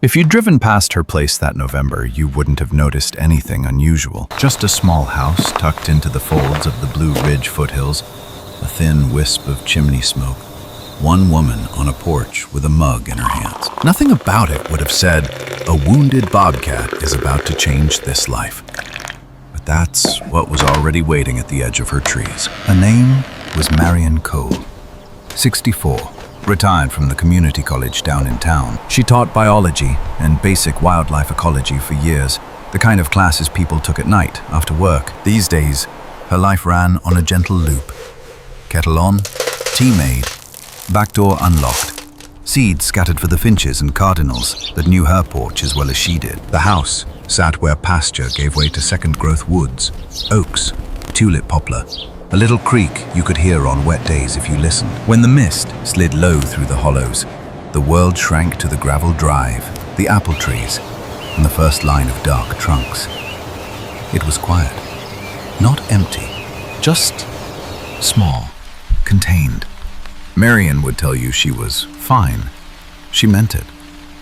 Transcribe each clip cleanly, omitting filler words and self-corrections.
If you'd driven past her place that November, you wouldn't have noticed anything unusual. Just a small house tucked into the folds of the Blue Ridge foothills, a thin wisp of chimney smoke, one woman on a porch with a mug in her hands. Nothing about it would have said, a wounded bobcat is about to change this life. But that's what was already waiting at the edge of her trees. Her name was Marian, 64. Retired from the community college down in town. She taught biology and basic wildlife ecology for years, the kind of classes people took at night after work. These days, her life ran on a gentle loop. Kettle on, tea made, back door unlocked, seeds scattered for the finches and cardinals that knew her porch as well as she did. The house sat where pasture gave way to second-growth woods, oaks, tulip poplar, a little creek you could hear on wet days if you listened. When the mist slid low through the hollows, the world shrank to the gravel drive, the apple trees, and the first line of dark trunks. It was quiet, not empty, just small, contained. Marian would tell you she was fine. She meant it.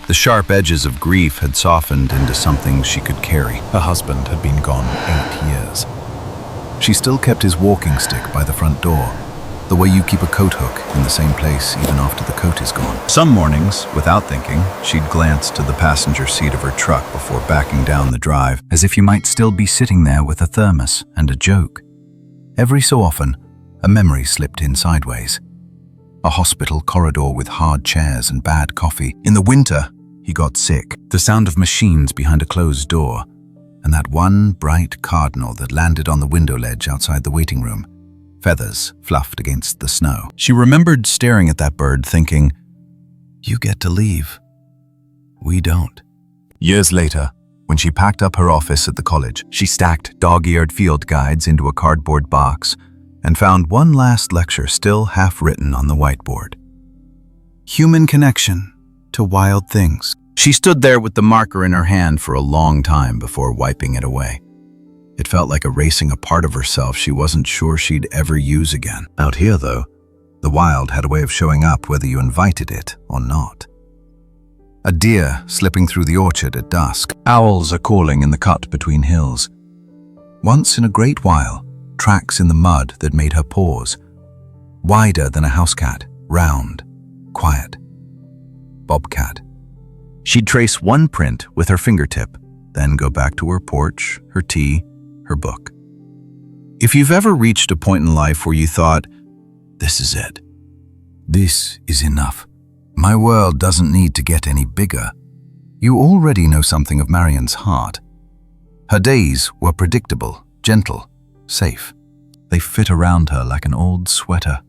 The sharp edges of grief had softened into something she could carry. Her husband had been gone 8 years. She still kept his walking stick by the front door, the way you keep a coat hook in the same place even after the coat is gone. Some mornings, without thinking, she'd glance to the passenger seat of her truck before backing down the drive, as if you might still be sitting there with a thermos and a joke. Every so often, a memory slipped in sideways. A hospital corridor with hard chairs and bad coffee. In the winter, he got sick. The sound of machines behind a closed door, and that one bright cardinal that landed on the window ledge outside the waiting room, feathers fluffed against the snow. She remembered staring at that bird thinking, you get to leave. We don't. Years later, when she packed up her office at the college, she stacked dog-eared field guides into a cardboard box and found one last lecture still half-written on the whiteboard. Human connection to wild things. She stood there with the marker in her hand for a long time before wiping it away. It felt like erasing a part of herself she wasn't sure she'd ever use again. Out here, though, the wild had a way of showing up whether you invited it or not. A deer slipping through the orchard at dusk. Owls are calling in the cut between hills. Once in a great while, tracks in the mud that made her pause. Wider than a house cat, round, quiet. Bobcat. She'd trace one print with her fingertip, then go back to her porch, her tea, her book. If you've ever reached a point in life where you thought, this is it. This is enough. My world doesn't need to get any bigger. You already know something of Marian's heart. Her days were predictable, gentle, safe. They fit around her like an old sweater.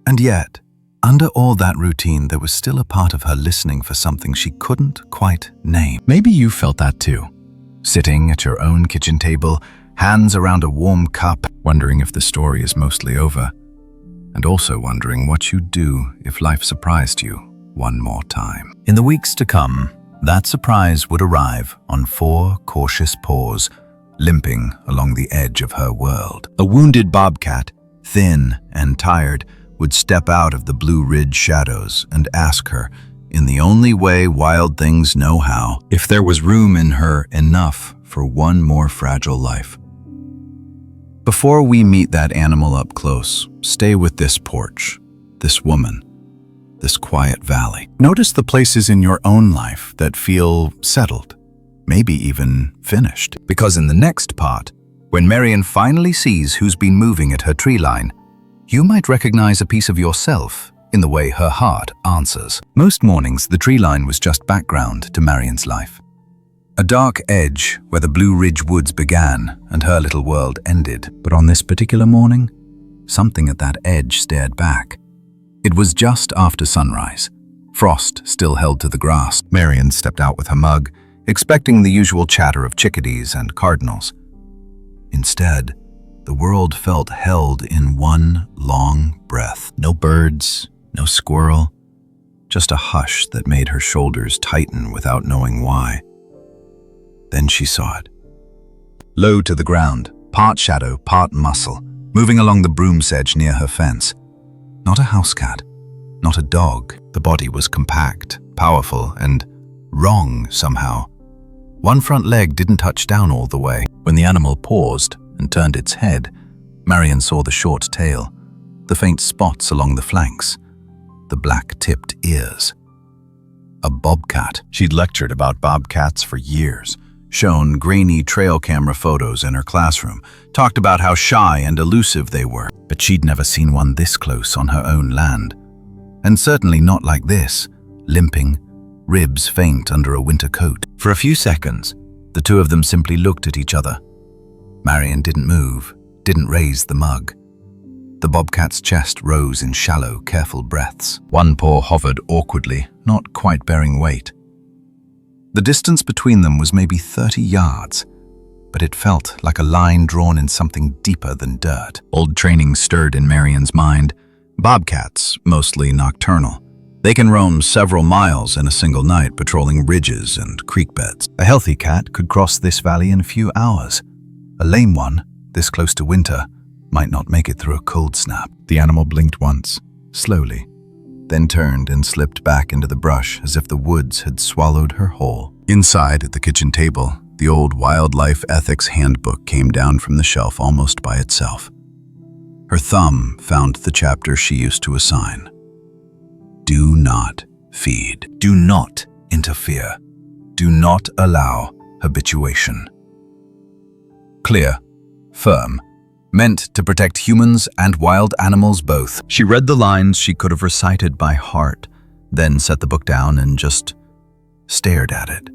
And yet, under all that routine, there was still a part of her listening for something she couldn't quite name. Maybe you felt that too. Sitting at your own kitchen table, hands around a warm cup, wondering if the story is mostly over, and also wondering what you'd do if life surprised you one more time. In the weeks to come, that surprise would arrive on 4 cautious paws, limping along the edge of her world. A wounded bobcat, thin and tired, would step out of the Blue Ridge shadows and ask her, in the only way wild things know how, if there was room in her enough for one more fragile life. Before we meet that animal up close, stay with this porch, this woman, this quiet valley. Notice the places in your own life that feel settled, maybe even finished. Because in the next part, when Marian finally sees who's been moving at her tree line, you might recognize a piece of yourself in the way her heart answers. Most mornings, the tree line was just background to Marian's life. A dark edge where the Blue Ridge woods began and her little world ended. But on this particular morning, something at that edge stared back. It was just after sunrise. Frost still held to the grass. Marian stepped out with her mug, expecting the usual chatter of chickadees and cardinals. Instead, the world felt held in one long breath. No birds, no squirrel, just a hush that made her shoulders tighten without knowing why. Then she saw it. Low to the ground, part shadow, part muscle, moving along the broom sedge near her fence. Not a house cat, not a dog. The body was compact, powerful, and wrong somehow. One front leg didn't touch down all the way. When the animal paused and turned its head, Marian saw the short tail, the faint spots along the flanks, the black-tipped ears. A bobcat. She'd lectured about bobcats for years, shown grainy trail camera photos in her classroom, talked about how shy and elusive they were, but she'd never seen one this close on her own land. And certainly not like this, limping, ribs faint under a winter coat. For a few seconds, the two of them simply looked at each other. Marian didn't move, didn't raise the mug. The bobcat's chest rose in shallow, careful breaths. One paw hovered awkwardly, not quite bearing weight. The distance between them was maybe 30 yards, but it felt like a line drawn in something deeper than dirt. Old training stirred in Marian's mind. Bobcats, mostly nocturnal. They can roam several miles in a single night, patrolling ridges and creek beds. A healthy cat could cross this valley in a few hours. A lame one, this close to winter, might not make it through a cold snap. The animal blinked once, slowly, then turned and slipped back into the brush as if the woods had swallowed her whole. Inside, at the kitchen table, the old wildlife ethics handbook came down from the shelf almost by itself. Her thumb found the chapter she used to assign. Do not feed. Do not interfere. Do not allow habituation. Clear, firm, meant to protect humans and wild animals both. She read the lines she could have recited by heart, then set the book down and just stared at it.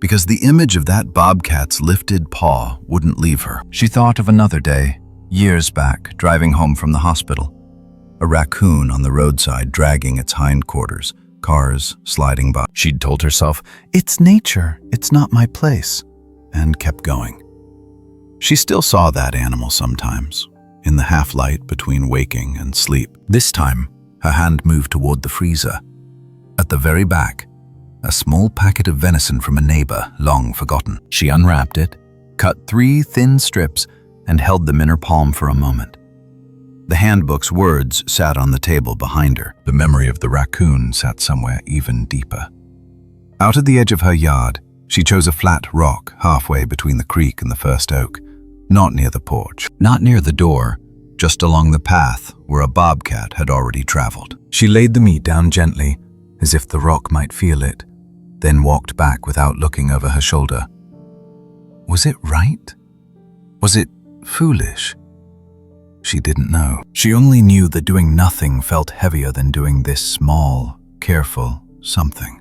Because the image of that bobcat's lifted paw wouldn't leave her. She thought of another day, years back, driving home from the hospital. A raccoon on the roadside dragging its hindquarters, cars sliding by. She'd told herself, "It's nature, it's not my place," and kept going. She still saw that animal sometimes, in the half-light between waking and sleep. This time, her hand moved toward the freezer. At the very back, a small packet of venison from a neighbor, long forgotten. She unwrapped it, cut 3 thin strips, and held them in her palm for a moment. The handbook's words sat on the table behind her. The memory of the raccoon sat somewhere even deeper. Out at the edge of her yard, she chose a flat rock halfway between the creek and the first oak, not near the porch, not near the door, just along the path where a bobcat had already traveled. She laid the meat down gently, as if the rock might feel it, then walked back without looking over her shoulder. Was it right? Was it foolish? She didn't know. She only knew that doing nothing felt heavier than doing this small, careful something.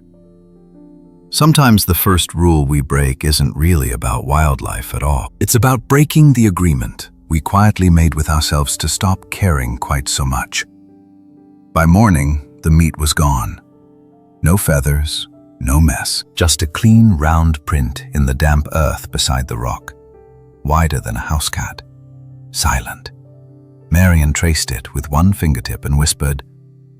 Sometimes the first rule we break isn't really about wildlife at all. It's about breaking the agreement we quietly made with ourselves to stop caring quite so much. By morning, the meat was gone. No feathers, no mess, just a clean, round print in the damp earth beside the rock, wider than a house cat, silent. Marian traced it with one fingertip and whispered,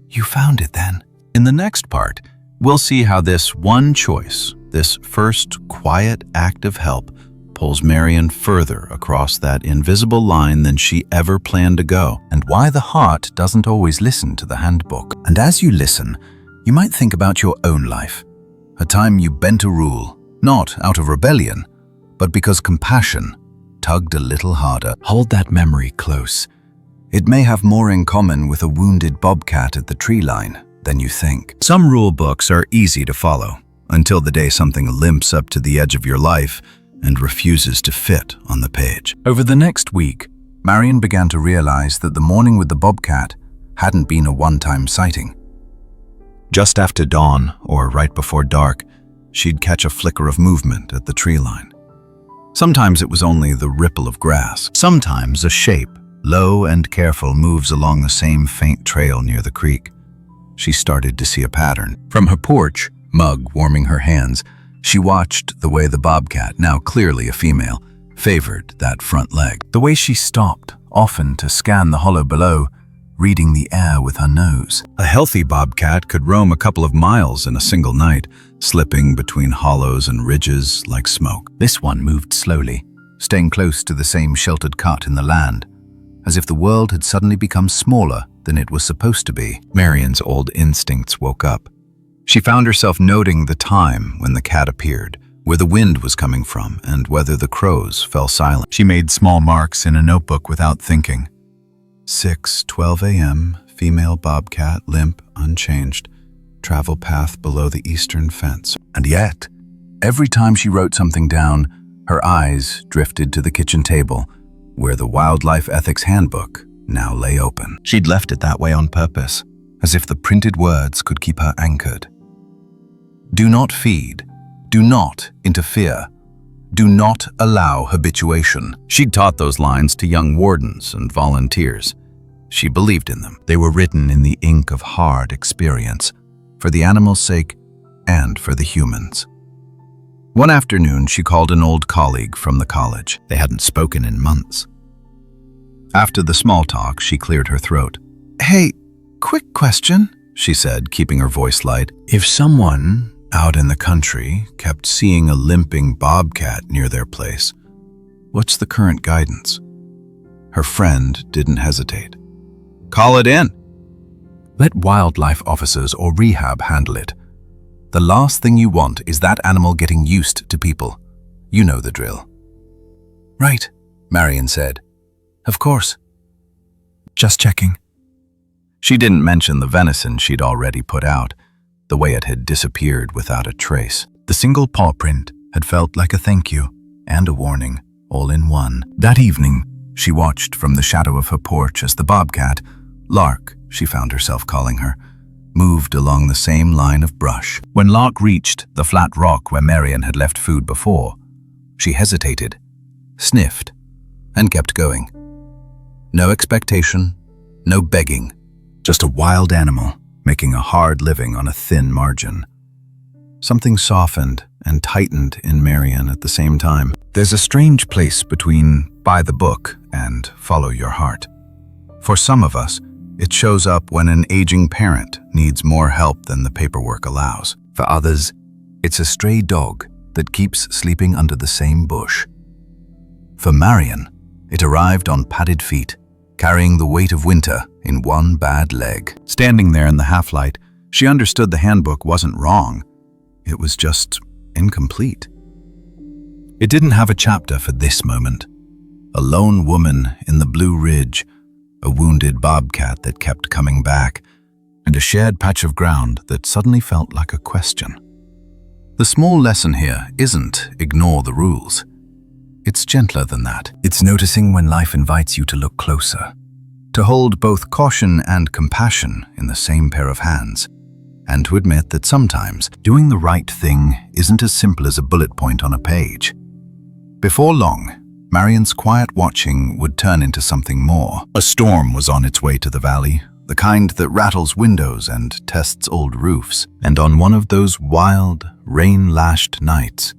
"You found it then." In the next part, we'll see how this one choice, this first quiet act of help, pulls Marian further across that invisible line than she ever planned to go, and why the heart doesn't always listen to the handbook. And as you listen, you might think about your own life, a time you bent a rule, not out of rebellion, but because compassion tugged a little harder. Hold that memory close. It may have more in common with a wounded bobcat at the tree line than you think. Some rule books are easy to follow, until the day something limps up to the edge of your life and refuses to fit on the page. Over the next week, Marian began to realize that the morning with the bobcat hadn't been a one-time sighting. Just after dawn, or right before dark, she'd catch a flicker of movement at the tree line. Sometimes it was only the ripple of grass. Sometimes a shape, low and careful, moves along the same faint trail near the creek. She started to see a pattern. From her porch, mug warming her hands, she watched the way the bobcat, now clearly a female, favored that front leg. The way she stopped, often to scan the hollow below, reading the air with her nose. A healthy bobcat could roam a couple of miles in a single night, slipping between hollows and ridges like smoke. This one moved slowly, staying close to the same sheltered cut in the land, as if the world had suddenly become smaller than it was supposed to be. Marian's old instincts woke up. She found herself noting the time when the cat appeared, where the wind was coming from, and whether the crows fell silent. She made small marks in a notebook without thinking. 6:12 a.m., female bobcat, limp, unchanged, travel path below the eastern fence. And yet, every time she wrote something down, her eyes drifted to the kitchen table, where the Wildlife Ethics Handbook now lay open. She'd left it that way on purpose, as if the printed words could keep her anchored. Do not feed. Do not interfere. Do not allow habituation. She'd taught those lines to young wardens and volunteers. She believed in them. They were written in the ink of hard experience, for the animals' sake and for the humans. One afternoon, she called an old colleague from the college. They hadn't spoken in months. After the small talk, she cleared her throat. "Hey, quick question," she said, keeping her voice light. "If someone out in the country kept seeing a limping bobcat near their place, what's the current guidance?" Her friend didn't hesitate. "Call it in. Let wildlife officers or rehab handle it. The last thing you want is that animal getting used to people. You know the drill." "Right," Marian said. "Of course. Just checking." She didn't mention the venison she'd already put out, the way it had disappeared without a trace. The single paw print had felt like a thank you and a warning, all in one. That evening, she watched from the shadow of her porch as the bobcat, Lark, she found herself calling her, moved along the same line of brush. When Lark reached the flat rock where Marian had left food before, she hesitated, sniffed, and kept going. No expectation, no begging, just a wild animal making a hard living on a thin margin. Something softened and tightened in Marian at the same time. There's a strange place between by the book and follow your heart. For some of us, it shows up when an aging parent needs more help than the paperwork allows. For others, it's a stray dog that keeps sleeping under the same bush. For Marian, it arrived on padded feet, carrying the weight of winter in one bad leg. Standing there in the half-light, she understood the handbook wasn't wrong. It was just incomplete. It didn't have a chapter for this moment. A lone woman in the Blue Ridge, a wounded bobcat that kept coming back, and a shared patch of ground that suddenly felt like a question. The small lesson here isn't ignore the rules. It's gentler than that. It's noticing when life invites you to look closer, to hold both caution and compassion in the same pair of hands, and to admit that sometimes doing the right thing isn't as simple as a bullet point on a page. Before long, Marian's quiet watching would turn into something more. A storm was on its way to the valley, the kind that rattles windows and tests old roofs. And on one of those wild, rain-lashed nights,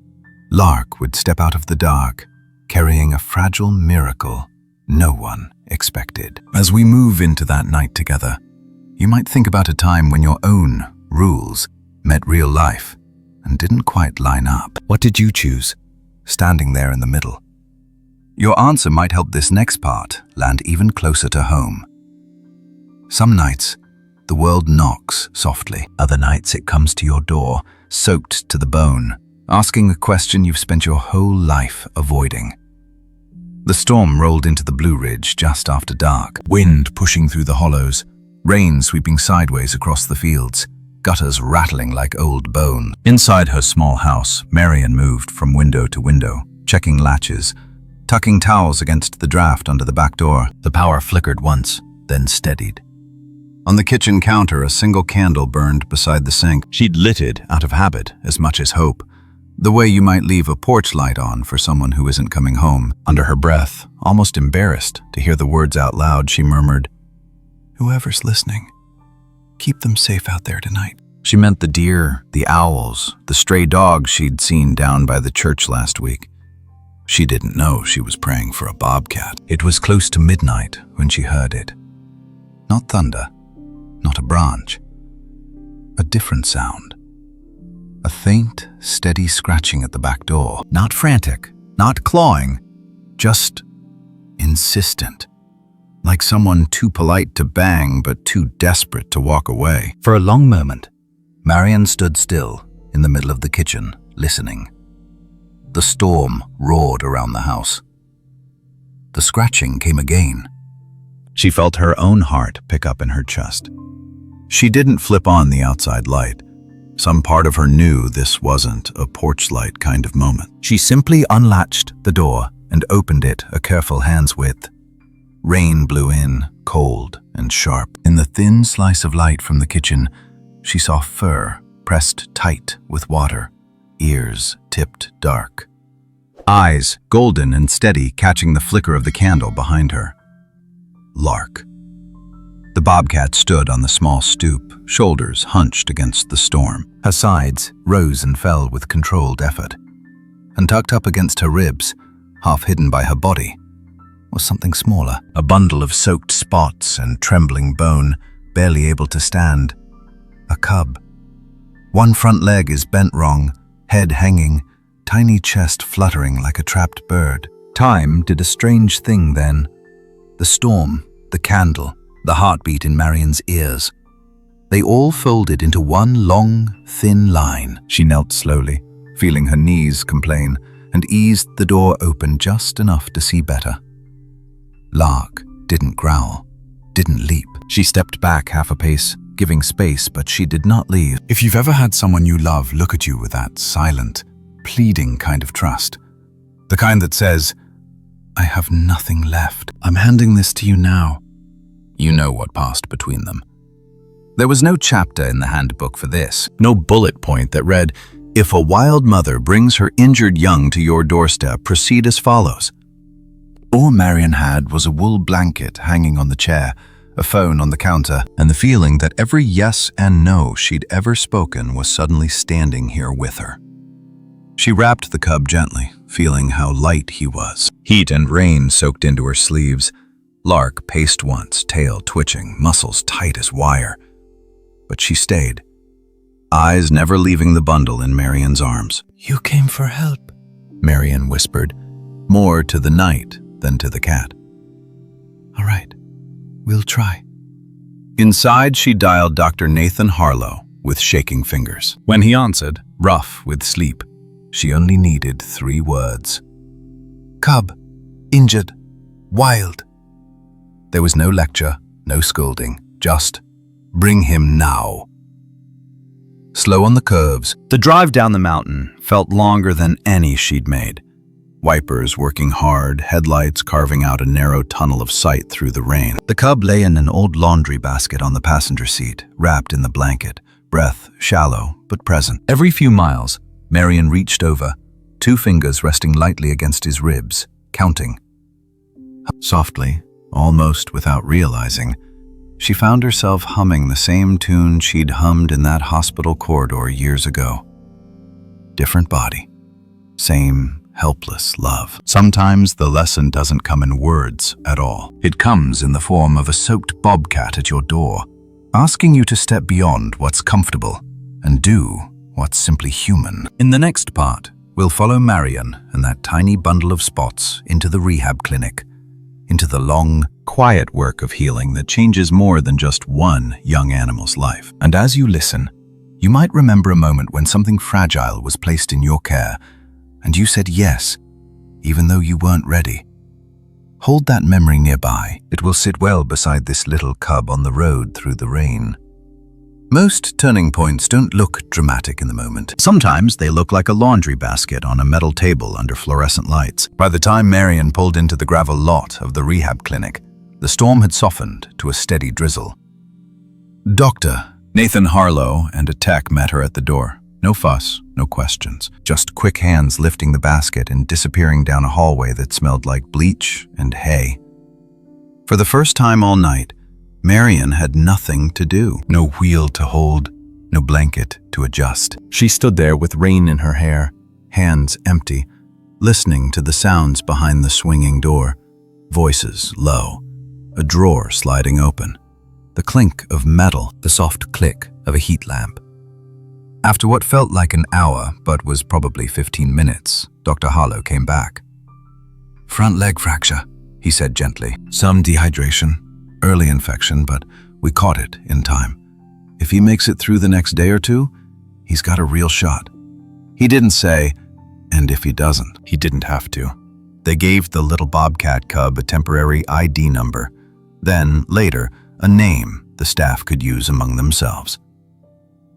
Lark would step out of the dark, carrying a fragile miracle no one expected. As we move into that night together, you might think about a time when your own rules met real life and didn't quite line up. What did you choose, standing there in the middle? Your answer might help this next part land even closer to home. Some nights, the world knocks softly. Other nights, it comes to your door, soaked to the bone, asking a question you've spent your whole life avoiding. The storm rolled into the Blue Ridge just after dark, wind pushing through the hollows, rain sweeping sideways across the fields, gutters rattling like old bone. Inside her small house, Marian moved from window to window, checking latches, tucking towels against the draft under the back door. The power flickered once, then steadied. On the kitchen counter, a single candle burned beside the sink. She'd lit it out of habit as much as hope, the way you might leave a porch light on for someone who isn't coming home. Under her breath, almost embarrassed to hear the words out loud, she murmured, "Whoever's listening, keep them safe out there tonight." She meant the deer, the owls, the stray dogs she'd seen down by the church last week. She didn't know she was praying for a bobcat. It was close to midnight when she heard it. Not thunder, not a branch. A different sound. A faint, steady scratching at the back door. Not frantic, not clawing, just insistent. Like someone too polite to bang but too desperate to walk away. For a long moment, Marian stood still in the middle of the kitchen, listening. The storm roared around the house. The scratching came again. She felt her own heart pick up in her chest. She didn't flip on the outside light. Some part of her knew this wasn't a porch light kind of moment. She simply unlatched the door and opened it a careful hand's width. Rain blew in, cold and sharp. In the thin slice of light from the kitchen, she saw fur pressed tight with water, ears tipped dark. Eyes, golden and steady, catching the flicker of the candle behind her. Lark. The bobcat stood on the small stoop, shoulders hunched against the storm. Her sides rose and fell with controlled effort. And tucked up against her ribs, half hidden by her body, was something smaller. A bundle of soaked spots and trembling bone, barely able to stand. A cub. One front leg is bent wrong, head hanging, tiny chest fluttering like a trapped bird. Time did a strange thing then. The storm, the candle, the heartbeat in Marian's ears. They all folded into one long, thin line. She knelt slowly, feeling her knees complain, and eased the door open just enough to see better. Lark didn't growl, didn't leap. She stepped back half a pace, giving space, but she did not leave. If you've ever had someone you love look at you with that silent, pleading kind of trust, the kind that says, "I have nothing left. I'm handing this to you now," you know what passed between them. There was no chapter in the handbook for this, no bullet point that read, "If a wild mother brings her injured young to your doorstep, proceed as follows." All Marian had was a wool blanket hanging on the chair, a phone on the counter, and the feeling that every yes and no she'd ever spoken was suddenly standing here with her. She wrapped the cub gently, feeling how light he was. Heat and rain soaked into her sleeves. Lark paced once, tail twitching, muscles tight as wire. But she stayed, eyes never leaving the bundle in Marian's arms. "You came for help," Marian whispered, more to the night than to the cat. "All right, we'll try." Inside, she dialed Dr. Nathan Harlow with shaking fingers. When he answered, rough with sleep, she only needed 3 words. "Cub, injured, wild." There was no lecture, no scolding, just, "Bring him now." Slow on the curves, the drive down the mountain felt longer than any she'd made. Wipers working hard, headlights carving out a narrow tunnel of sight through the rain. The cub lay in an old laundry basket on the passenger seat, wrapped in the blanket, breath shallow but present. Every few miles, Marian reached over, 2 fingers resting lightly against his ribs, counting. Softly, almost without realizing, she found herself humming the same tune she'd hummed in that hospital corridor years ago. Different body, same helpless love. Sometimes the lesson doesn't come in words at all. It comes in the form of a soaked bobcat at your door, asking you to step beyond what's comfortable and do what's simply human. In the next part, we'll follow Marian and that tiny bundle of spots into the rehab clinic, into the long, quiet work of healing that changes more than just one young animal's life. And as you listen, you might remember a moment when something fragile was placed in your care, and you said yes, even though you weren't ready. Hold that memory nearby. It will sit well beside this little cub on the road through the rain. Most turning points don't look dramatic in the moment. Sometimes they look like a laundry basket on a metal table under fluorescent lights. By the time Marian pulled into the gravel lot of the rehab clinic, the storm had softened to a steady drizzle. Dr. Nathan Harlow and a tech met her at the door. No fuss, no questions. Just quick hands lifting the basket and disappearing down a hallway that smelled like bleach and hay. For the first time all night, Marian had nothing to do. No wheel to hold, no blanket to adjust. She stood there with rain in her hair, hands empty, listening to the sounds behind the swinging door. Voices low, a drawer sliding open, the clink of metal, the soft click of a heat lamp. After what felt like an hour, but was probably 15 minutes, Dr. Harlow came back. "Front leg fracture," he said gently. "Some dehydration. Early infection, but we caught it in time. If he makes it through the next day or 2, he's got a real shot. He didn't say, and if he doesn't, he didn't have to. They gave the little bobcat cub a temporary ID number, then, later, a name the staff could use among themselves.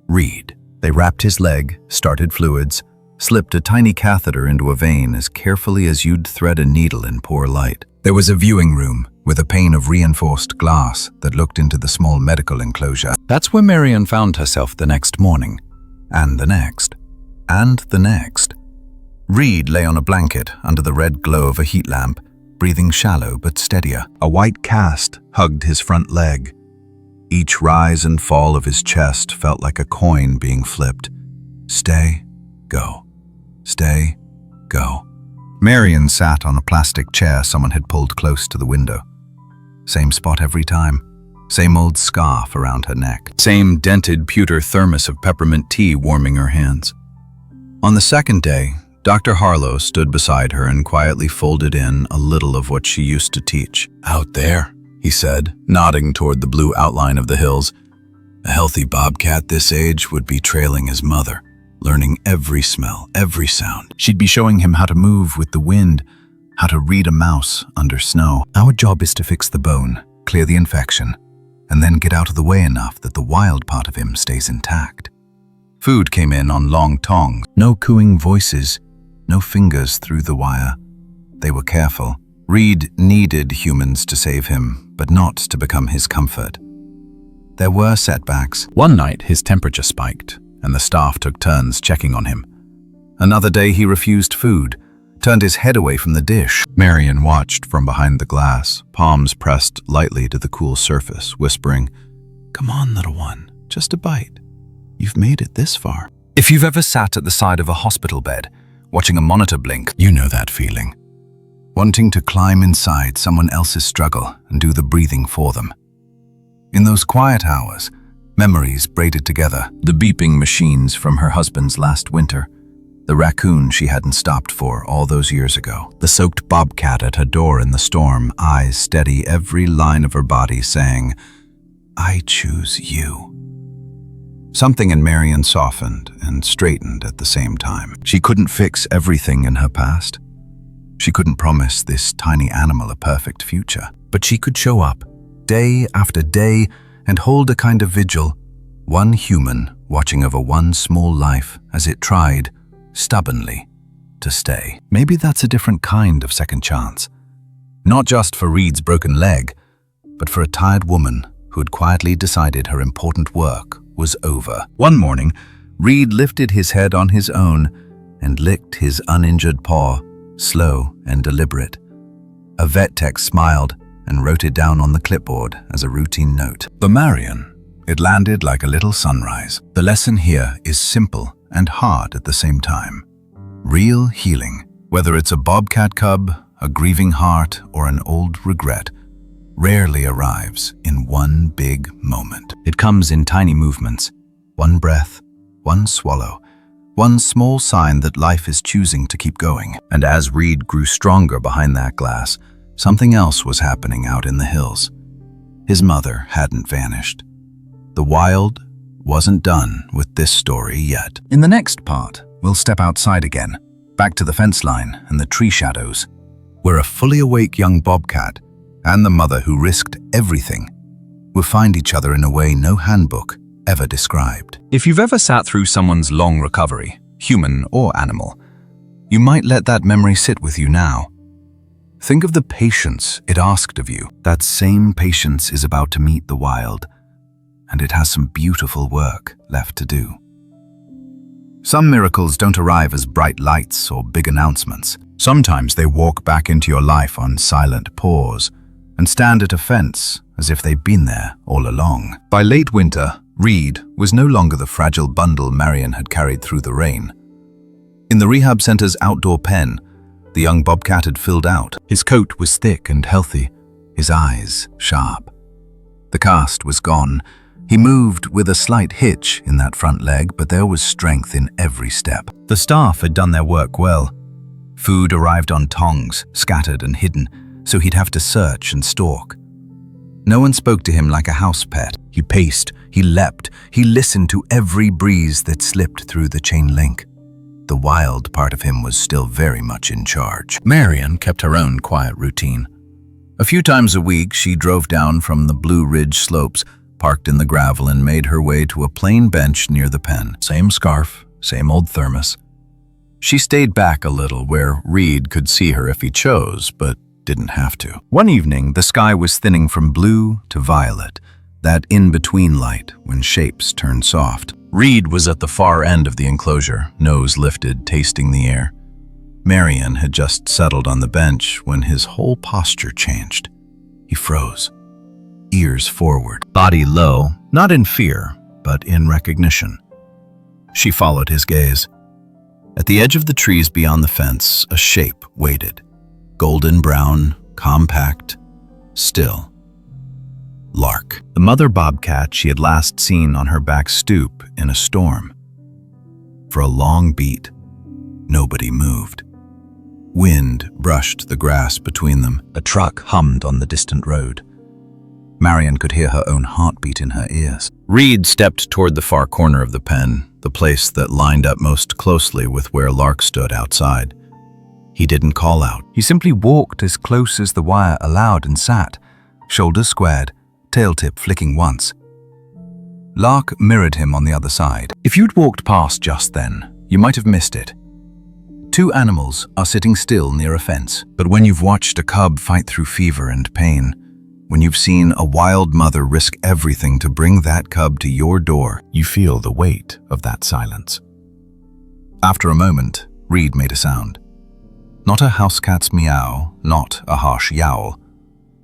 Reed. They wrapped his leg, started fluids, slipped a tiny catheter into a vein as carefully as you'd thread a needle in poor light. There was a viewing room with a pane of reinforced glass that looked into the small medical enclosure. That's where Marian found herself the next morning, and the next, and the next. Reed lay on a blanket under the red glow of a heat lamp, breathing shallow but steadier. A white cast hugged his front leg. Each rise and fall of his chest felt like a coin being flipped. Stay, go. Stay, go. Marian sat on a plastic chair someone had pulled close to the window. Same spot every time. Same old scarf around her neck. Same dented pewter thermos of peppermint tea warming her hands. On the second day, Dr. Harlow stood beside her and quietly folded in a little of what she used to teach. Out there, he said, nodding toward the blue outline of the hills. A healthy bobcat this age would be trailing his mother, learning every smell, every sound. She'd be showing him how to move with the wind, how to read a mouse under snow. Our job is to fix the bone, clear the infection, and then get out of the way enough that the wild part of him stays intact. Food came in on long tongs. No cooing voices, no fingers through the wire. They were careful. Reed needed humans to save him, but not to become his comfort. There were setbacks. One night, his temperature spiked, and the staff took turns checking on him. Another day he refused food, turned his head away from the dish. Marian watched from behind the glass, palms pressed lightly to the cool surface, whispering, "Come on, little one, just a bite. You've made it this far." If you've ever sat at the side of a hospital bed, watching a monitor blink, you know that feeling. Wanting to climb inside someone else's struggle and do the breathing for them. In those quiet hours, memories braided together, the beeping machines from her husband's last winter, the raccoon she hadn't stopped for all those years ago, the soaked bobcat at her door in the storm, eyes steady, every line of her body saying, "I choose you." Something in Marian softened and straightened at the same time. She couldn't fix everything in her past. She couldn't promise this tiny animal a perfect future, but she could show up, day after day, and hold a kind of vigil, one human watching over one small life as it tried, stubbornly, to stay. Maybe that's a different kind of second chance. Not just for Reed's broken leg, but for a tired woman who had quietly decided her important work was over. One morning, Reed lifted his head on his own and licked his uninjured paw, slow and deliberate. A vet tech smiled and wrote it down on the clipboard as a routine note. For Marian, it landed like a little sunrise. The lesson here is simple and hard at the same time. Real healing, whether it's a bobcat cub, a grieving heart, or an old regret, rarely arrives in one big moment. It comes in tiny movements, one breath, one swallow, one small sign that life is choosing to keep going. And as Reed grew stronger behind that glass, something else was happening out in the hills. His mother hadn't vanished. The wild wasn't done with this story yet. In the next part, we'll step outside again, back to the fence line and the tree shadows, where a fully awake young bobcat and the mother who risked everything will find each other in a way no handbook ever described. If you've ever sat through someone's long recovery, human or animal, you might let that memory sit with you now. Think of the patience it asked of you. That same patience is about to meet the wild, and it has some beautiful work left to do. Some miracles don't arrive as bright lights or big announcements. Sometimes they walk back into your life on silent pause and stand at a fence as if they've been there all along. By late winter, Reed was no longer the fragile bundle Marian had carried through the rain. In the rehab center's outdoor pen, the young bobcat had filled out. His coat was thick and healthy, his eyes sharp. The cast was gone. He moved with a slight hitch in that front leg, but there was strength in every step. The staff had done their work well. Food arrived on tongs, scattered and hidden, so he'd have to search and stalk. No one spoke to him like a house pet. He paced, He leapt. He listened to every breeze that slipped through the chain link. The wild part of him was still very much in charge. Marian kept her own quiet routine. A few times a week, she drove down from the Blue Ridge slopes, parked in the gravel, and made her way to a plain bench near the pen. Same scarf, same old thermos. She stayed back a little where Reed could see her if he chose, but didn't have to. One evening, the sky was thinning from blue to violet, that in-between light when shapes turned soft. Reed was at the far end of the enclosure, nose lifted, tasting the air. Marian had just settled on the bench when his whole posture changed. He froze, ears forward, body low, not in fear, but in recognition. She followed his gaze. At the edge of the trees beyond the fence, a shape waited. Golden brown, compact, still. Lark, the mother bobcat she had last seen on her back stoop in a storm. For a long beat, nobody moved. Wind brushed the grass between them. A truck hummed on the distant road. Marian could hear her own heartbeat in her ears. Reed stepped toward the far corner of the pen, the place that lined up most closely with where Lark stood outside. He didn't call out. He simply walked as close as the wire allowed and sat, shoulders squared, tail tip flicking once. Lark mirrored him on the other side. If you'd walked past just then, you might have missed it. Two animals are sitting still near a fence, but when you've watched a cub fight through fever and pain, when you've seen a wild mother risk everything to bring that cub to your door, you feel the weight of that silence. After a moment, Reed made a sound. Not a house cat's meow, not a harsh yowl.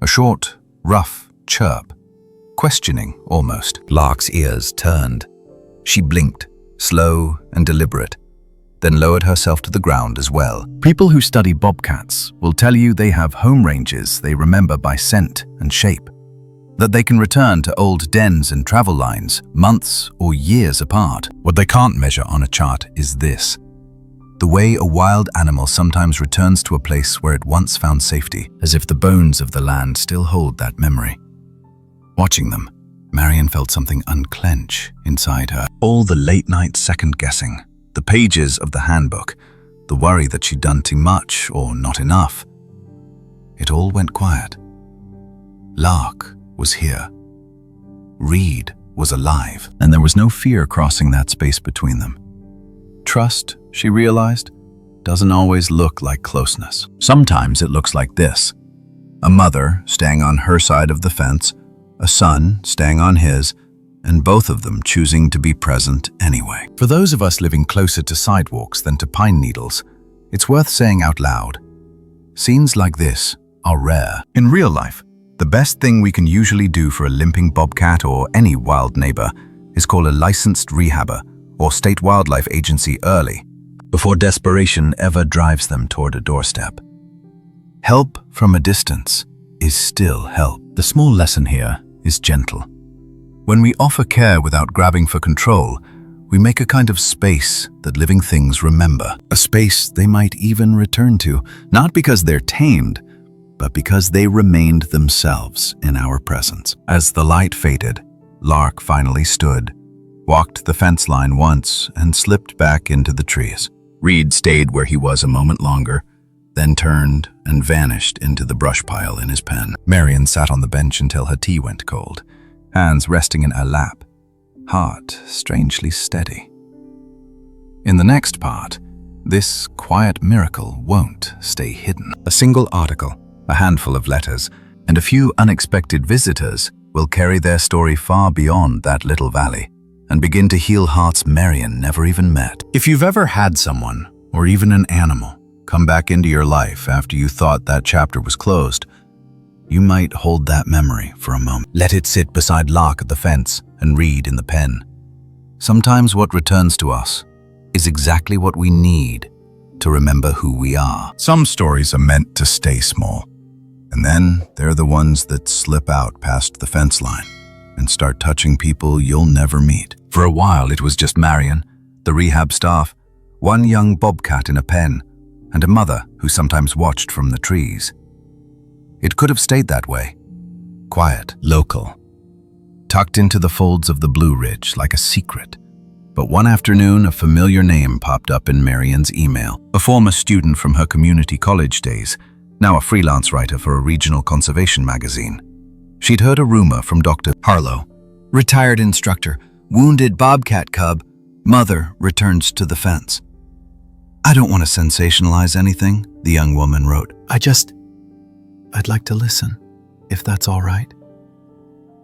A short, rough chirp. Questioning, almost. Lark's ears turned. She blinked, slow and deliberate, then lowered herself to the ground as well. People who study bobcats will tell you they have home ranges they remember by scent and shape, that they can return to old dens and travel lines months or years apart. What they can't measure on a chart is this: the way a wild animal sometimes returns to a place where it once found safety, as if the bones of the land still hold that memory. Watching them, Marian felt something unclench inside her. All the late-night second-guessing, the pages of the handbook, the worry that she'd done too much or not enough. It all went quiet. Lark was here. Reed was alive, and there was no fear crossing that space between them. Trust, she realized, doesn't always look like closeness. Sometimes it looks like this: a mother staying on her side of the fence, a son staying on his, and both of them choosing to be present anyway. For those of us living closer to sidewalks than to pine needles, it's worth saying out loud, scenes like this are rare. In real life, the best thing we can usually do for a limping bobcat or any wild neighbor is call a licensed rehabber or state wildlife agency early, before desperation ever drives them toward a doorstep. Help from a distance is still help. The small lesson here is gentle. When we offer care without grabbing for control, we make a kind of space that living things remember. A space they might even return to, not because they're tamed, but because they remained themselves in our presence. As the light faded, Lark finally stood, walked the fence line once, and slipped back into the trees. Reed stayed where he was a moment longer, then turned and vanished into the brush pile in his pen. Marian sat on the bench until her tea went cold, hands resting in her lap, heart strangely steady. In the next part, this quiet miracle won't stay hidden. A single article, a handful of letters, and a few unexpected visitors will carry their story far beyond that little valley and begin to heal hearts Marian never even met. If you've ever had someone, or even an animal, come back into your life after you thought that chapter was closed, you might hold that memory for a moment. Let it sit beside Lark at the fence and Reed in the pen. Sometimes what returns to us is exactly what we need to remember who we are. Some stories are meant to stay small, and then they're the ones that slip out past the fence line and start touching people you'll never meet. For a while, it was just Marian, the rehab staff, one young bobcat in a pen, and a mother who sometimes watched from the trees. It could have stayed that way, quiet, local. tucked into the folds of the Blue Ridge like a secret. But one afternoon, a familiar name popped up in Marian's email. A former student from her community college days, now a freelance writer for a regional conservation magazine. She'd heard a rumor from Dr. Harlow. Retired instructor, wounded bobcat cub, mother returns to the fence. I don't want to sensationalize anything, the young woman wrote. I'd like to listen, if that's all right.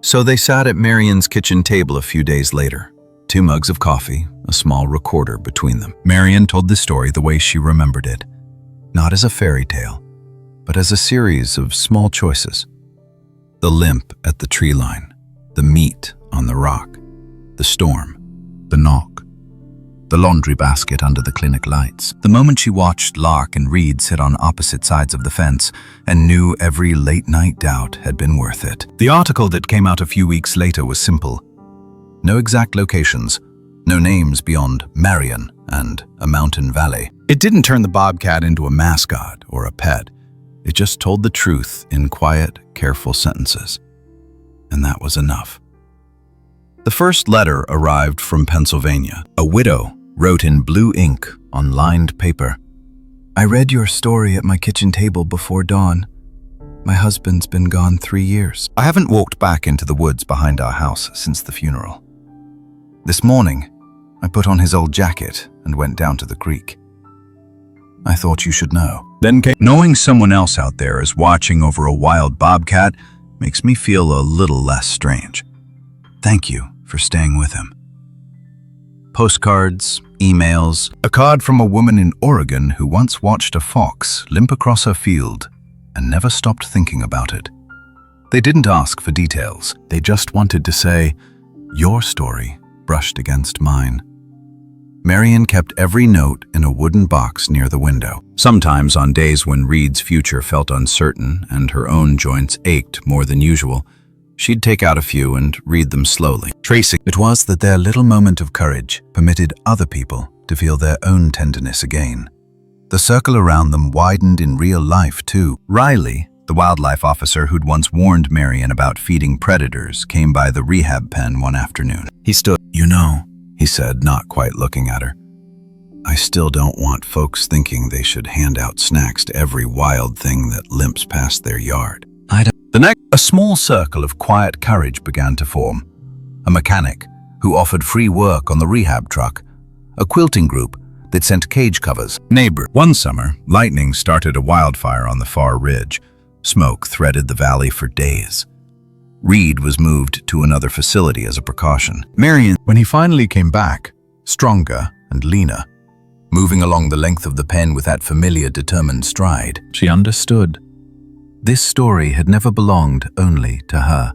So they sat at Marian's kitchen table a few days later. 2 mugs of coffee, a small recorder between them. Marian told the story the way she remembered it. Not as a fairy tale, but as a series of small choices. The limp at the tree line, the meat on the rock, the storm, the knock, the laundry basket under the clinic lights. The moment she watched Lark and Reed sit on opposite sides of the fence and knew every late-night doubt had been worth it. The article that came out a few weeks later was simple. No exact locations, no names beyond Marian and a mountain valley. It didn't turn the bobcat into a mascot or a pet. It just told the truth in quiet, careful sentences. And that was enough. The first letter arrived from Pennsylvania. A widow wrote in blue ink on lined paper. I read your story at my kitchen table before dawn. My husband's been gone 3 years. I haven't walked back into the woods behind our house since the funeral. This morning, I put on his old jacket and went down to the creek. I thought you should know. Then knowing someone else out there is watching over a wild bobcat makes me feel a little less strange. Thank you for staying with him. Postcards, emails, a card from a woman in Oregon who once watched a fox limp across her field and never stopped thinking about it. They didn't ask for details. They just wanted to say, your story brushed against mine. Marian kept every note in a wooden box near the window. Sometimes on days when Reed's future felt uncertain and her own joints ached more than usual, she'd take out a few and read them slowly, tracing. It was that their little moment of courage permitted other people to feel their own tenderness again. The circle around them widened in real life, too. Riley, the wildlife officer who'd once warned Marian about feeding predators, came by the rehab pen one afternoon. He stood. You know, he said, not quite looking at her, I still don't want folks thinking they should hand out snacks to every wild thing that limps past their yard. A small circle of quiet courage began to form. A mechanic who offered free work on the rehab truck. A quilting group that sent cage covers. Neighbor. One summer, lightning started a wildfire on the far ridge. Smoke threaded the valley for days. Reed was moved to another facility as a precaution. Marian, when he finally came back, stronger and leaner, moving along the length of the pen with that familiar, determined stride, she understood. This story had never belonged only to her.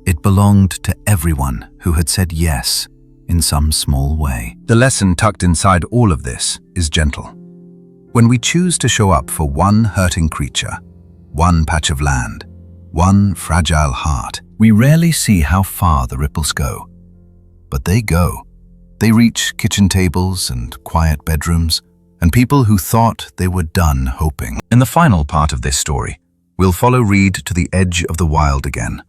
It belonged to everyone who had said yes in some small way. The lesson tucked inside all of this is gentle. When we choose to show up for one hurting creature, one patch of land, one fragile heart, we rarely see how far the ripples go. But they go. They reach kitchen tables and quiet bedrooms, and people who thought they were done hoping. In the final part of this story, we'll follow Reed to the edge of the wild again,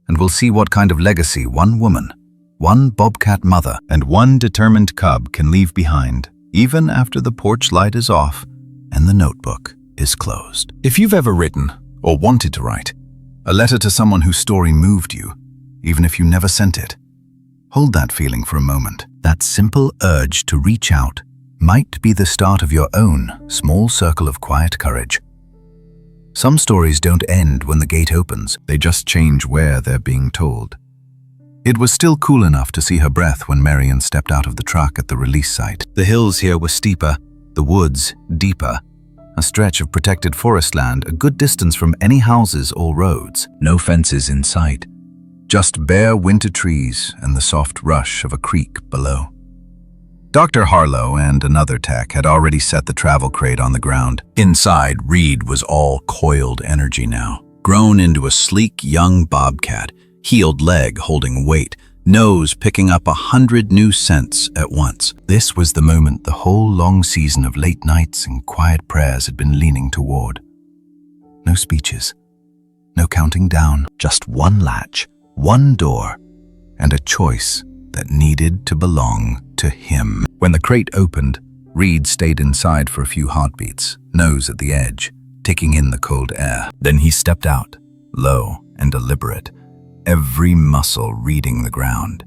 and we'll see what kind of legacy one woman, one bobcat mother, and one determined cub can leave behind, even after the porch light is off and the notebook is closed. If you've ever written, or wanted to write, a letter to someone whose story moved you, even if you never sent it, hold that feeling for a moment. That simple urge to reach out might be the start of your own small circle of quiet courage. Some stories don't end when the gate opens, they just change where they're being told. It was still cool enough to see her breath when Marian stepped out of the truck at the release site. The hills here were steeper, the woods deeper, a stretch of protected forest land a good distance from any houses or roads. No fences in sight, just bare winter trees and the soft rush of a creek below. Dr. Harlow and another tech had already set the travel crate on the ground. Inside, Reed was all coiled energy now, grown into a sleek young bobcat, healed leg holding weight, nose picking up 100 new scents at once. This was the moment the whole long season of late nights and quiet prayers had been leaning toward. No speeches, no counting down, just one latch, one door, and a choice that needed to belong to him. When the crate opened, Reed stayed inside for a few heartbeats, nose at the edge, taking in the cold air. Then he stepped out, low and deliberate, every muscle reading the ground.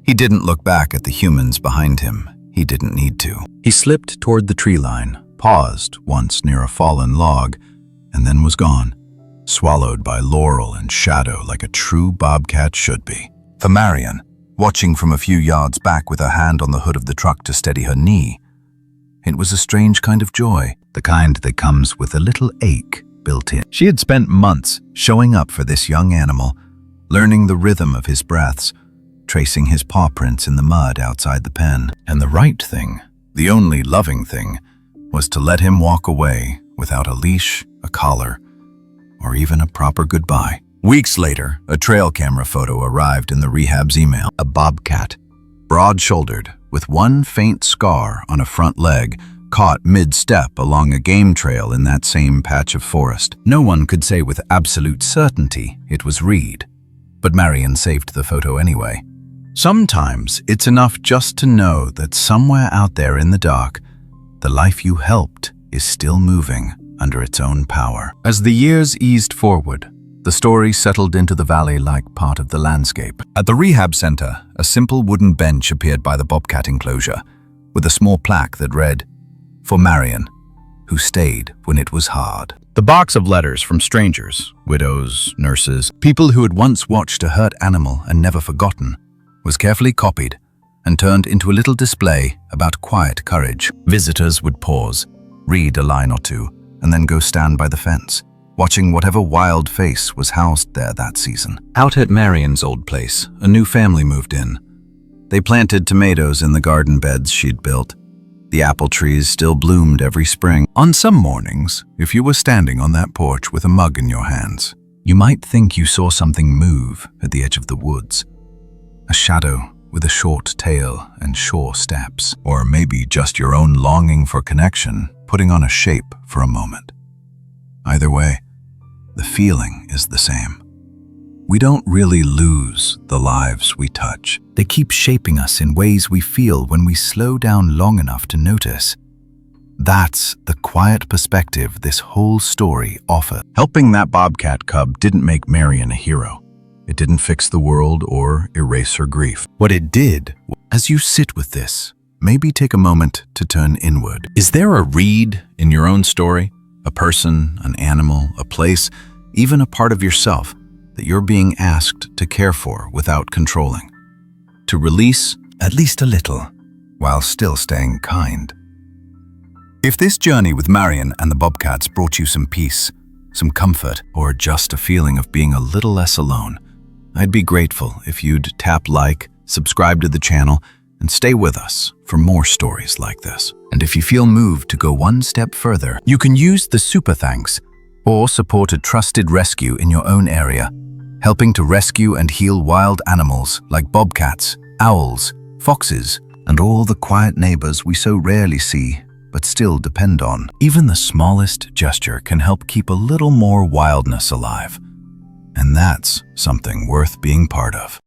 He didn't look back at the humans behind him. He didn't need to. He slipped toward the tree line, paused once near a fallen log, and then was gone, swallowed by laurel and shadow like a true bobcat should be. For Marian, watching from a few yards back with her hand on the hood of the truck to steady her knee, it was a strange kind of joy, the kind that comes with a little ache built in. She had spent months showing up for this young animal, learning the rhythm of his breaths, tracing his paw prints in the mud outside the pen. And the right thing, the only loving thing, was to let him walk away without a leash, a collar, or even a proper goodbye. Weeks later, a trail camera photo arrived in the rehab's email. A bobcat, broad-shouldered, with one faint scar on a front leg, caught mid-step along a game trail in that same patch of forest. No one could say with absolute certainty it was Reed, but Marian saved the photo anyway. Sometimes it's enough just to know that somewhere out there in the dark, the life you helped is still moving under its own power. As the years eased forward, the story settled into the valley like part of the landscape. At the rehab center, a simple wooden bench appeared by the bobcat enclosure, with a small plaque that read, "For Marian, who stayed when it was hard." The box of letters from strangers, widows, nurses, people who had once watched a hurt animal and never forgotten, was carefully copied and turned into a little display about quiet courage. Visitors would pause, read a line or two, and then go stand by the fence, watching whatever wild face was housed there that season. Out at Marian's old place, a new family moved in. They planted tomatoes in the garden beds she'd built. The apple trees still bloomed every spring. On some mornings, if you were standing on that porch with a mug in your hands, you might think you saw something move at the edge of the woods. A shadow with a short tail and sure steps, or maybe just your own longing for connection putting on a shape for a moment. Either way, the feeling is the same. We don't really lose the lives we touch. They keep shaping us in ways we feel when we slow down long enough to notice. That's the quiet perspective this whole story offers. Helping that bobcat cub didn't make Marian a hero. It didn't fix the world or erase her grief. What it did, as you sit with this, maybe take a moment to turn inward. Is there a Reed in your own story? A person, an animal, a place, even a part of yourself that you're being asked to care for without controlling? To release at least a little, while still staying kind. If this journey with Marian and the bobcats brought you some peace, some comfort, or just a feeling of being a little less alone, I'd be grateful if you'd tap like, subscribe to the channel, and stay with us for more stories like this. And if you feel moved to go one step further, you can use the super thanks or support a trusted rescue in your own area, helping to rescue and heal wild animals like bobcats, owls, foxes, and all the quiet neighbors we so rarely see but still depend on. Even the smallest gesture can help keep a little more wildness alive. And that's something worth being part of.